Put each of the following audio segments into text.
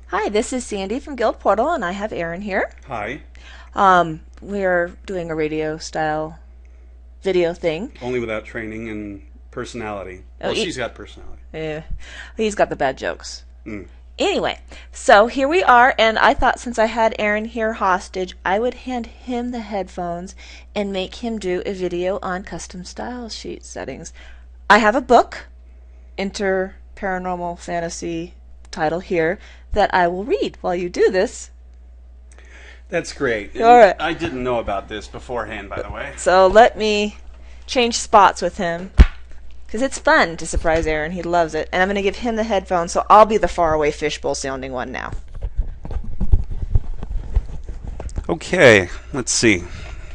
Hi, this is Sandy from Guild Portal, and I have Aaron here. Hi. We're doing a radio style video thing. Only without training and personality. Oh, Well, she's got personality. Yeah, he's got the bad jokes. Mm. Anyway, so here we are, and I thought since I had Aaron here hostage, I would hand him the headphones and make him do a video on custom style sheet settings. I have a book, Enter Paranormal Fantasy title here, that I will read while you do this. That's great. All right. I didn't know about this beforehand, by the way. So let me change spots with him, because it's fun to surprise Aaron. He loves it. And I'm going to give him the headphones, so I'll be the faraway fishbowl sounding one now. Okay, let's see.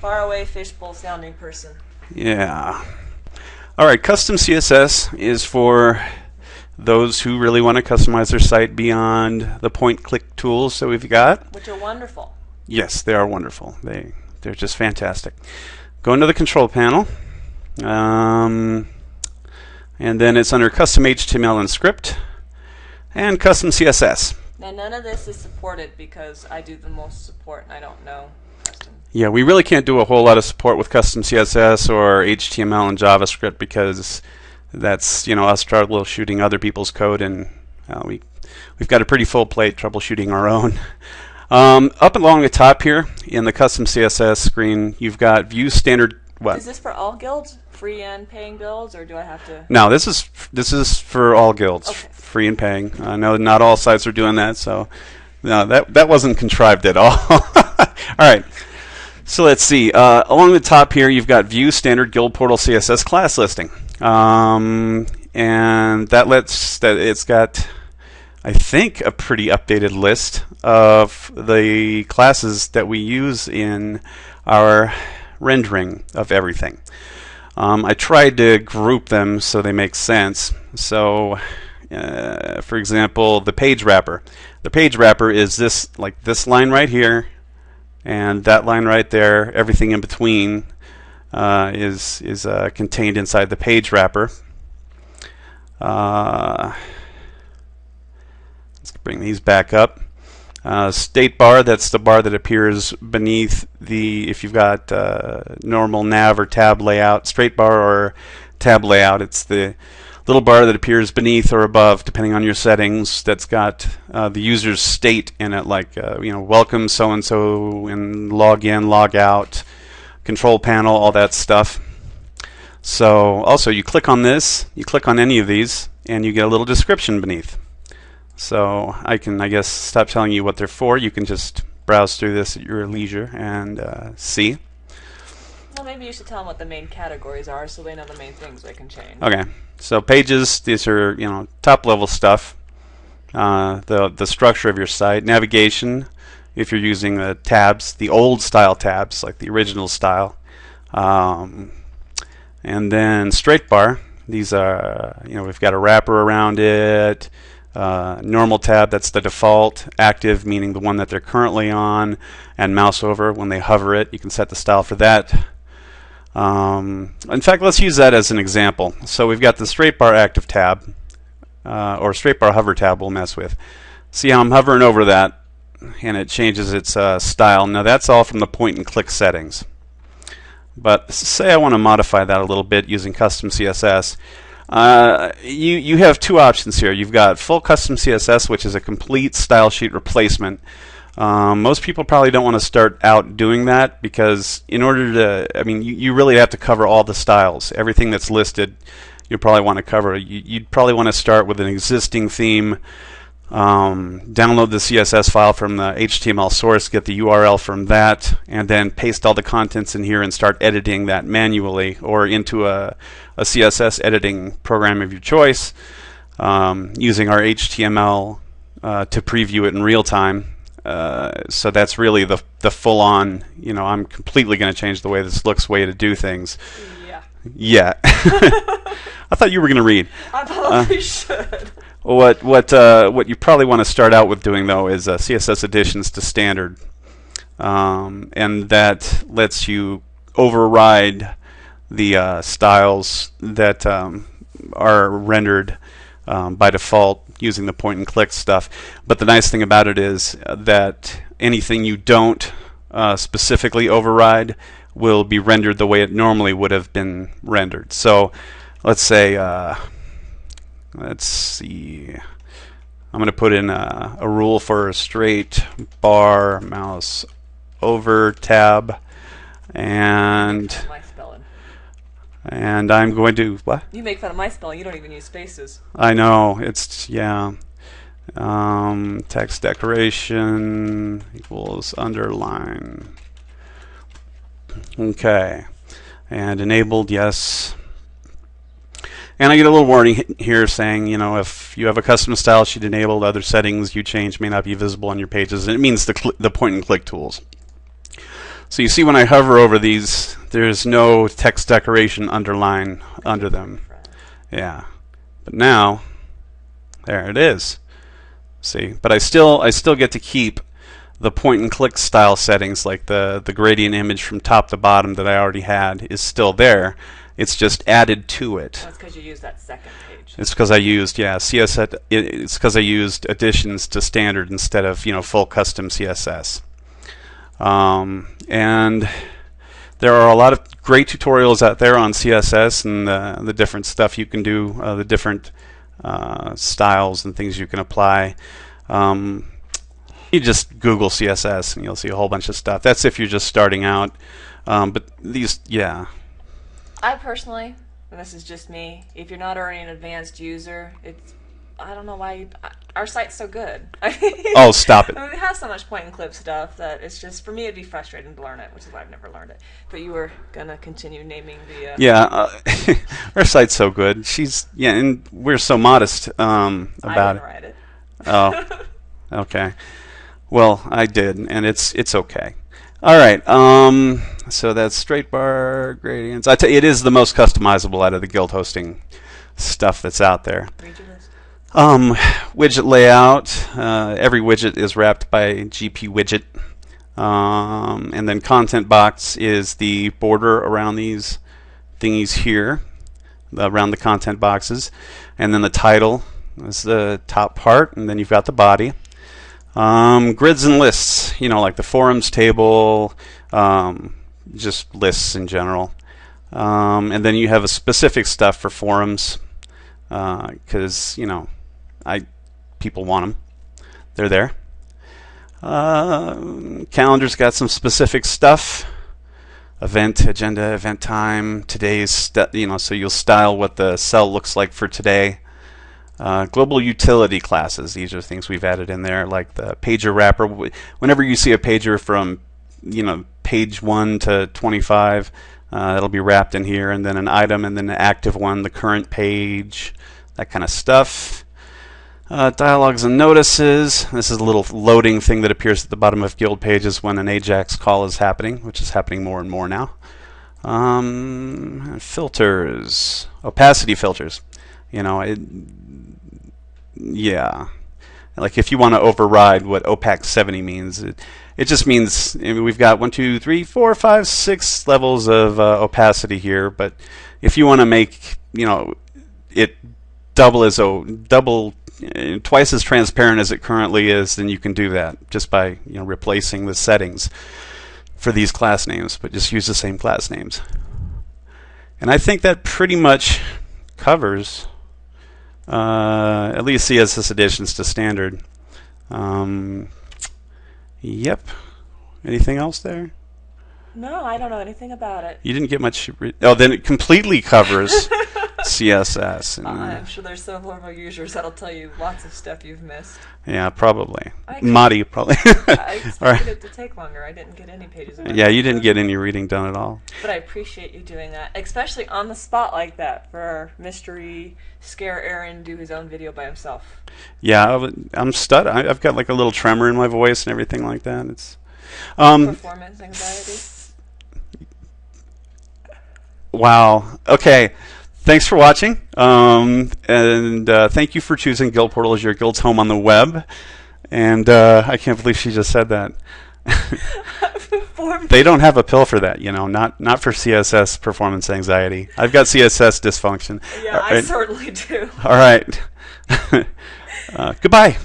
Faraway fishbowl sounding person. Yeah. All right, custom CSS is for those who really want to customize their site beyond the point-click tools that we've got. Which are wonderful. Yes, they are wonderful. They're just fantastic. Go into the control panel. And then it's under Custom HTML and Script and Custom CSS. Now, none of this is supported because I do the most support and I don't know custom. Yeah, we really can't do a whole lot of support with Custom CSS or HTML and JavaScript because that's, us troubleshooting other people's code, and we've got a pretty full plate troubleshooting our own. Up along the top here in the Custom CSS screen, you've got View Standard. What? Is this for all guilds? Free and paying guilds, or do I have to? No, this is for all guilds, okay. Free and paying. I know not all sites are doing that, so no, that wasn't contrived at all. All right, so let's see. Along the top here, you've got View Standard Guild Portal CSS class listing, and it's got, I think, a pretty updated list of the classes that we use in our rendering of everything. I tried to group them so they make sense. So, for example, the page wrapper. The page wrapper is this line right here, and that line right there. Everything in between is contained inside the page wrapper. Let's bring these back up. State bar, that's the bar that appears beneath if you've got normal nav or tab layout, straight bar or tab layout, it's the little bar that appears beneath or above, depending on your settings, that's got the user's state in it, like, welcome so-and-so, and log in, log out, control panel, all that stuff. So also you click on this, you click on any of these, and you get a little description beneath. So I can, I guess, stop telling you what they're for. You can just browse through this at your leisure and see. Well, maybe you should tell them what the main categories are so they know the main things they can change. Okay. So pages, these are, top level stuff. The structure of your site. Navigation, if you're using the tabs, the old style tabs, like the original style. And then straight bar. These are, we've got a wrapper around it. Normal tab, that's the default. Active, meaning the one that they're currently on, and mouse over when they hover it. You can set the style for that. In fact, let's use that as an example. So we've got the straight bar active tab, or straight bar hover tab we'll mess with. See how I'm hovering over that, and it changes its style. Now that's all from the point and click settings. But say I want to modify that a little bit using custom CSS. You have two options here. You've got full custom CSS, which is a complete style sheet replacement. Most people probably don't want to start out doing that because in order to, you really have to cover all the styles. Everything that's listed, you probably want to cover. You'd probably want to start with an existing theme, download the CSS file from the HTML source, get the URL from that, and then paste all the contents in here and start editing that manually or into a CSS editing program of your choice, using our HTML to preview it in real time. So that's really the full-on, I'm completely going to change the way this looks way to do things. Yeah. I thought you were going to read. I probably should. What you probably want to start out with doing, though, is CSS additions to standard. And that lets you override the styles that are rendered by default using the point and click stuff. But the nice thing about it is that anything you don't specifically override will be rendered the way it normally would have been rendered. So let's say, let's see, I'm going to put in a rule for a straight bar, mouse over tab, and My spelling. I'm going to, what? You make fun of my spelling. You don't even use spaces. I know, it's, yeah. Text decoration equals underline. Okay. And enabled, yes. And I get a little warning here saying, you know, if you have a custom style sheet enabled, other settings you change may not be visible on your pages. And it means the point and click tools. So you see when I hover over these, there's no text decoration underline under them. Yeah. But now, there it is. See, but I still get to keep the point and click style settings, like the gradient image from top to bottom that I already had is still there. It's just added to it. That's because you used that second page. It's because I used CSS. It's because I used additions to standard instead of full custom CSS. And there are a lot of great tutorials out there on CSS and the different stuff you can do, the different styles and things you can apply. You just Google CSS and you'll see a whole bunch of stuff. That's if you're just starting out. But these, yeah. I personally, and this is just me, if you're not already an advanced user, I don't know why our site's so good. Oh, stop it. I mean, we have so much point and click stuff that it's just, for me, it'd be frustrating to learn it, which is why I've never learned it. But you were going to continue naming the... Yeah, our site's so good. And we're so modest about it. I didn't write it. Oh, okay. Well, I did, and it's okay. All right, so that's straight bar gradients. I tell you, it is the most customizable out of the Guild hosting stuff that's out there. Read your list. Widget layout. Every widget is wrapped by GP widget. And then content box is the border around these thingies here, around the content boxes. And then the title is the top part, and then you've got the body. Grids and lists, like the forums table, just lists in general. And then you have a specific stuff for forums, because, people want them. They're there. Calendar's got some specific stuff. Event, agenda, event time, today's, so you'll style what the cell looks like for today. Global utility classes, these are things we've added in there, like the pager wrapper. Whenever you see a pager from, page 1 to 25, it'll be wrapped in here, and then an item, and then an active one, the current page, that kind of stuff. Dialogues and notices. This is a little loading thing that appears at the bottom of Guild pages when an AJAX call is happening, which is happening more and more now. Filters, opacity filters. Yeah, like if you want to override what opaque 70 means, it just means we've got 1, 2, 3, 4, 5, 6 levels of opacity here. But if you want to make it twice as transparent as it currently is, then you can do that just by replacing the settings for these class names, but just use the same class names. And I think that pretty much covers at least CSS additions to standard. Yep. Anything else there? No, I don't know anything about it. You didn't get much. Then it completely covers CSS. And, I'm sure there's several of our users that'll tell you lots of stuff you've missed. Yeah, probably. Madi, probably. I expected it to take longer. I didn't get any pages. Yeah, you didn't get any reading done at all. But I appreciate you doing that, especially on the spot like that for our mystery scare Aaron do his own video by himself. Yeah, I'm stuttering. I've got like a little tremor in my voice and everything like that. It's performance anxiety. Wow. Okay. Thanks for watching, and thank you for choosing Guild Portal as your Guild's home on the web. And I can't believe she just said that. They don't have a pill for that, not for CSS performance anxiety. I've got CSS dysfunction. Yeah, I certainly do. All right. Goodbye.